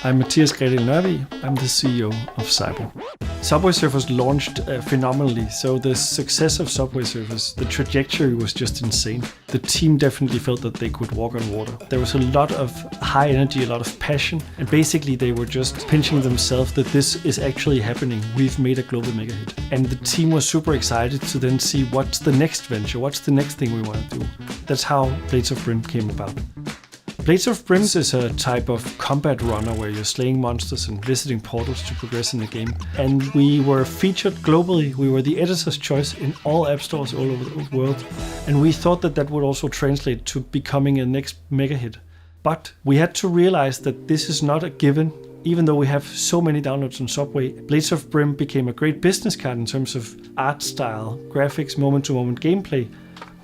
I'm Mathias Gretel-Nørvig. I'm the CEO of SYBO. Subway Surfers launched phenomenally, so the success of Subway Surfers, the trajectory was just insane. The team definitely felt that they could walk on water. There was a lot of high energy, a lot of passion, and basically they were just pinching themselves that this is actually happening. We've made a global mega hit. And the team was super excited to then see what's the next venture, what's the next thing we want to do. That's how Blades of Brim came about. Blades of Brim is a type of combat runner where you're slaying monsters and visiting portals to progress in the game. And we were featured globally. We were the editor's choice in all app stores all over the world. And we thought that that would also translate to becoming a next mega hit. But we had to realize that this is not a given. Even though we have so many downloads on Subway, Blades of Brim became a great business card in terms of art style, graphics, moment-to-moment gameplay,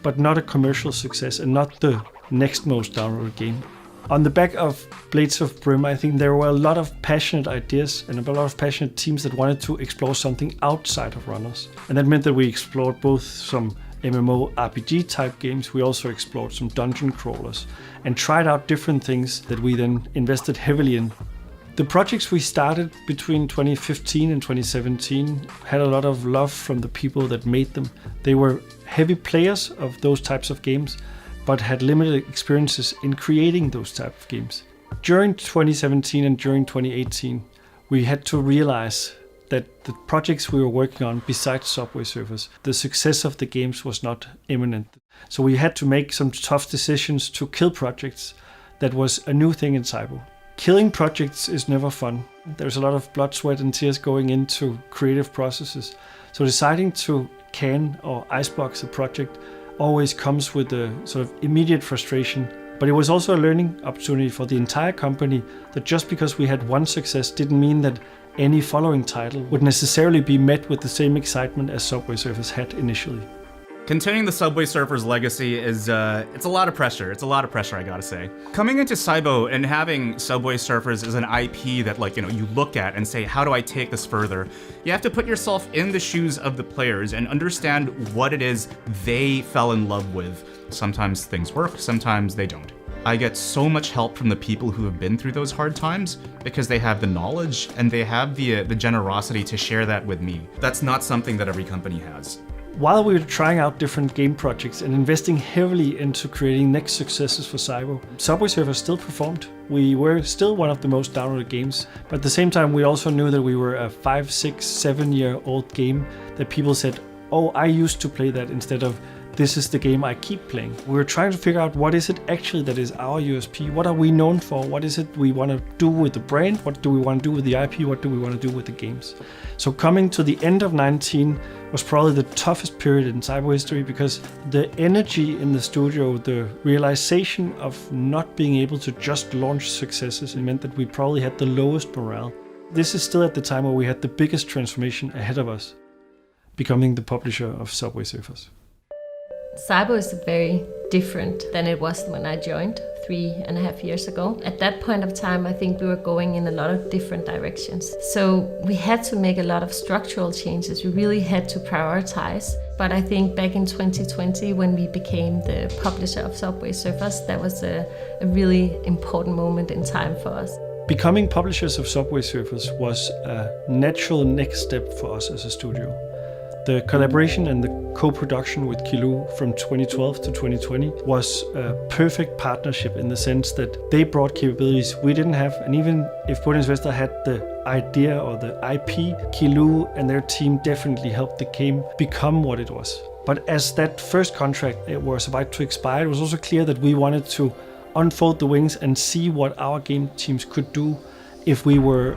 but not a commercial success and not the next most downloaded game. On the back of Blades of Brim, I think there were a lot of passionate ideas and a lot of passionate teams that wanted to explore something outside of runners. And that meant that we explored both some MMO RPG type games, we also explored some dungeon crawlers and tried out different things that we then invested heavily in. The projects we started between 2015 and 2017 had a lot of love from the people that made them. They were heavy players of those types of games, but had limited experiences in creating those type of games. During 2017 and during 2018, we had to realize that the projects we were working on besides Subway Surfers, the success of the games was not imminent. So we had to make some tough decisions to kill projects. That was a new thing in SYBO. Killing projects is never fun. There's a lot of blood, sweat and tears going into creative processes. So deciding to can or icebox a project always comes with a sort of immediate frustration. But it was also a learning opportunity for the entire company that just because we had one success didn't mean that any following title would necessarily be met with the same excitement as Subway Surfers had initially. Continuing the Subway Surfers legacy is, it's a lot of pressure. It's a lot of pressure, I gotta say. Coming into SYBO and having Subway Surfers as an IP that you look at and say, how do I take this further? You have to put yourself in the shoes of the players and understand what it is they fell in love with. Sometimes things work, sometimes they don't. I get so much help from the people who have been through those hard times because they have the knowledge and they have the generosity to share that with me. That's not something that every company has. While we were trying out different game projects and investing heavily into creating next successes for SYBO, Subway Surfers still performed. We were still one of the most downloaded games, but at the same time we also knew that we were a 5, 6, 7-year-old game that people said, oh, I used to play that instead of this is the game I keep playing. We were trying to figure out what is it actually that is our USP, what are we known for, what is it we want to do with the brand, what do we want to do with the IP, what do we want to do with the games. So coming to the end of 2019 was probably the toughest period in SYBO history because the energy in the studio, the realization of not being able to just launch successes, it meant that we probably had the lowest morale. This is still at the time where we had the biggest transformation ahead of us, becoming the publisher of Subway Surfers. SYBO is very different than it was when I joined 3.5 years ago. At that point of time, I think we were going in a lot of different directions. So we had to make a lot of structural changes. We really had to prioritize. But I think back in 2020, when we became the publisher of Subway Surfers, that was a really important moment in time for us. Becoming publishers of Subway Surfers was a natural next step for us as a studio. The collaboration and the co-production with Kilo from 2012 to 2020 was a perfect partnership in the sense that they brought capabilities we didn't have, and even if Bodens Vester had the idea or the IP, Kilo and their team definitely helped the game become what it was. But as that first contract was about to expire, it was also clear that we wanted to unfold the wings and see what our game teams could do if we were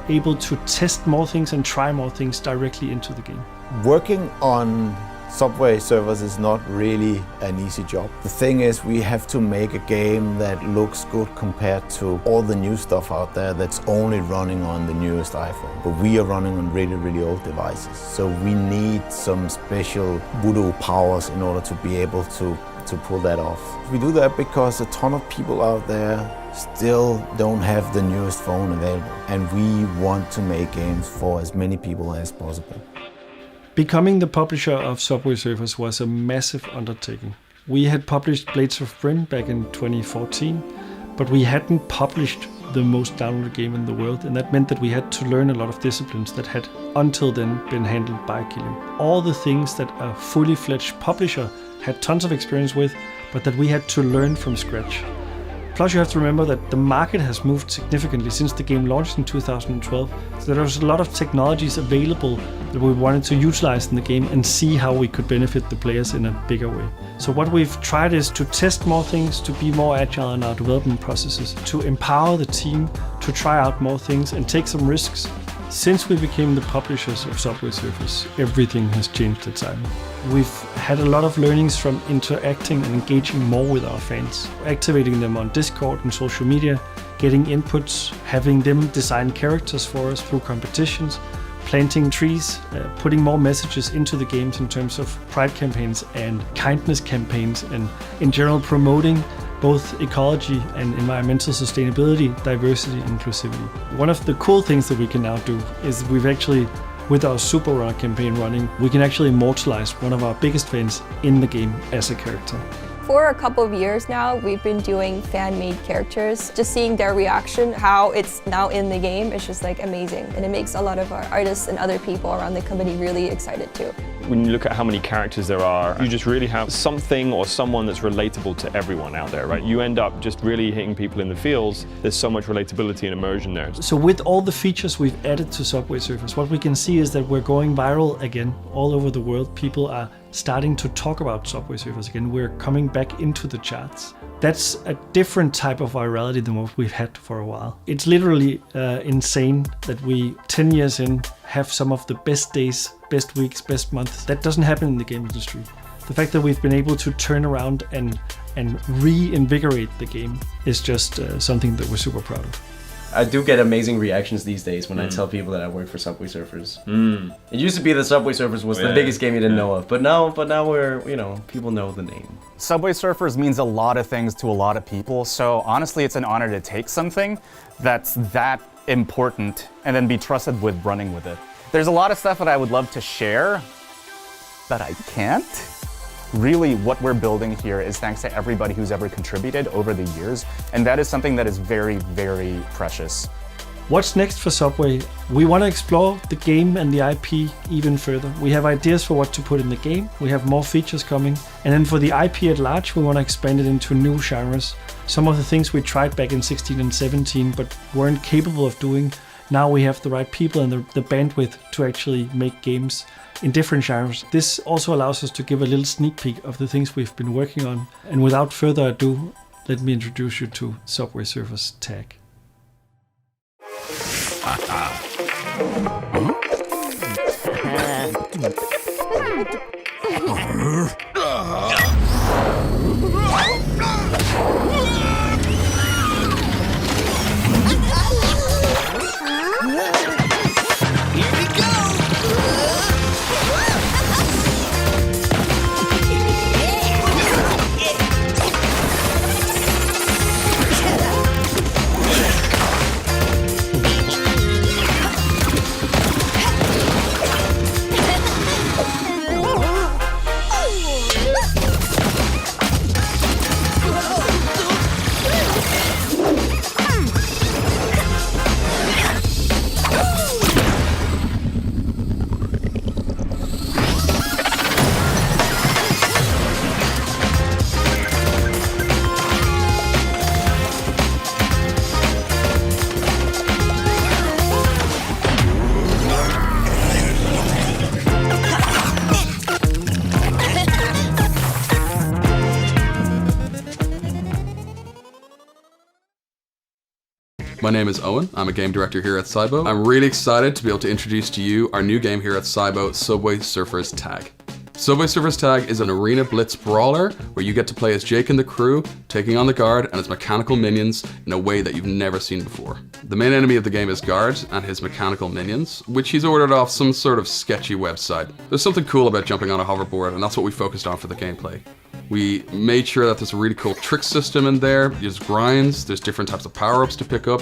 able to test more things and try more things directly into the game. Working on Subway Surfers is not really an easy job. The thing is, we have to make a game that looks good compared to all the new stuff out there that's only running on the newest iPhone. But we are running on really, really old devices. So we need some special voodoo powers in order to be able to pull that off. We do that because a ton of people out there still don't have the newest phone available. And we want to make games for as many people as possible. Becoming the publisher of Subway Surfers was a massive undertaking. We had published Blades of Brim back in 2014, but we hadn't published the most downloaded game in the world, and that meant that we had to learn a lot of disciplines that had until then been handled by Killing. All the things that a fully fledged publisher had tons of experience with, but that we had to learn from scratch. Plus you have to remember that the market has moved significantly since the game launched in 2012, so there was a lot of technologies available that we wanted to utilize in the game and see how we could benefit the players in a bigger way. So what we've tried is to test more things, to be more agile in our development processes, to empower the team, to try out more things and take some risks. Since we became the publishers of Subway Surfers, everything has changed at SYBO. We've had a lot of learnings from interacting and engaging more with our fans, activating them on Discord and social media, getting inputs, having them design characters for us through competitions, planting trees, putting more messages into the games in terms of pride campaigns and kindness campaigns, and in general promoting both ecology and environmental sustainability, diversity, and inclusivity. One of the cool things that we can now do is we've actually, with our Super Runner campaign running, we can actually immortalize one of our biggest fans in the game as a character. For a couple of years now, we've been doing fan-made characters. Just seeing their reaction, how it's now in the game, is just like amazing. And it makes a lot of our artists and other people around the company really excited too. When you look at how many characters there are, you just really have something or someone that's relatable to everyone out there, right? You end up just really hitting people in the feels. There's so much relatability and immersion there. So with all the features we've added to Subway Surfers, what we can see is that we're going viral again all over the world. People are starting to talk about Subway Surfers again. We're coming back into the charts. That's a different type of virality than what we've had for a while. It's literally insane that we, 10 years in, have some of the best days, best weeks, best months. That doesn't happen in the game industry. The fact that we've been able to turn around and reinvigorate the game is just something that we're super proud of. I do get amazing reactions these days when I tell people that I work for Subway Surfers. It used to be that Subway Surfers was the biggest game you didn't know of, but now we're, you know, people know the name. Subway Surfers means a lot of things to a lot of people, so honestly it's an honor to take something that's that important and then be trusted with running with it. There's a lot of stuff that I would love to share, but I can't. Really, what we're building here is thanks to everybody who's ever contributed over the years, and that is something that is very, very precious. What's next for Subway? We want to explore the game and the IP even further. We have ideas for what to put in the game, we have more features coming, and then for the IP at large, we want to expand it into new genres. Some of the things we tried back in 16 and 17 but weren't capable of doing, now we have the right people and the bandwidth to actually make games in different genres. This also allows us to give a little sneak peek of the things we've been working on. And without further ado, let me introduce you to Subway Surfers Tag. My name is Owen, I'm a game director here at SYBO. I'm really excited to be able to introduce to you our new game here at SYBO, Subway Surfers Tag. Subway Surfers Tag is an arena blitz brawler where you get to play as Jake and the crew, taking on the guard and his mechanical minions in a way that you've never seen before. The main enemy of the game is Guard and his mechanical minions, which he's ordered off some sort of sketchy website. There's something cool about jumping on a hoverboard, and that's what we focused on for the gameplay. We made sure that there's a really cool trick system in there. There's grinds, there's different types of power-ups to pick up,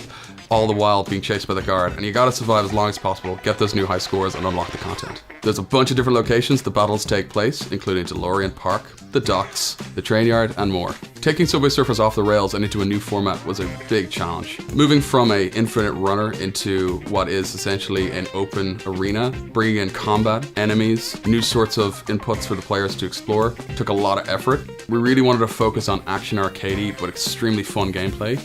all the while being chased by the guard. And you gotta survive as long as possible, get those new high scores, and unlock the content. There's a bunch of different locations the battles take place, including DeLorean Park, the docks, the train yard, and more. Taking Subway Surfers off the rails and into a new format was a big challenge. Moving from an infinite runner into what is essentially an open arena, bringing in combat, enemies, new sorts of inputs for the players to explore, took a lot of effort. We really wanted to focus on action arcadey, but extremely fun gameplay.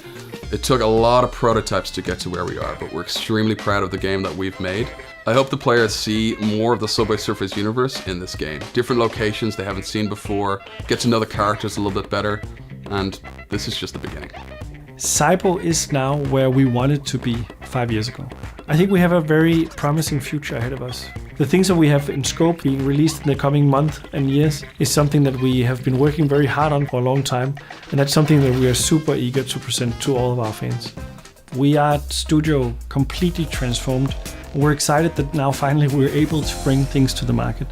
It took a lot of prototypes to get to where we are, but we're extremely proud of the game that we've made. I hope the players see more of the Subway Surfers universe in this game. Different locations they haven't seen before, get to know the characters a little bit better, and this is just the beginning. SYBO is now where we wanted to be 5 years ago. I think we have a very promising future ahead of us. The things that we have in scope being released in the coming months and years is something that we have been working very hard on for a long time, and that's something that we are super eager to present to all of our fans. We are at Studio completely transformed. We're excited that now finally we're able to bring things to the market.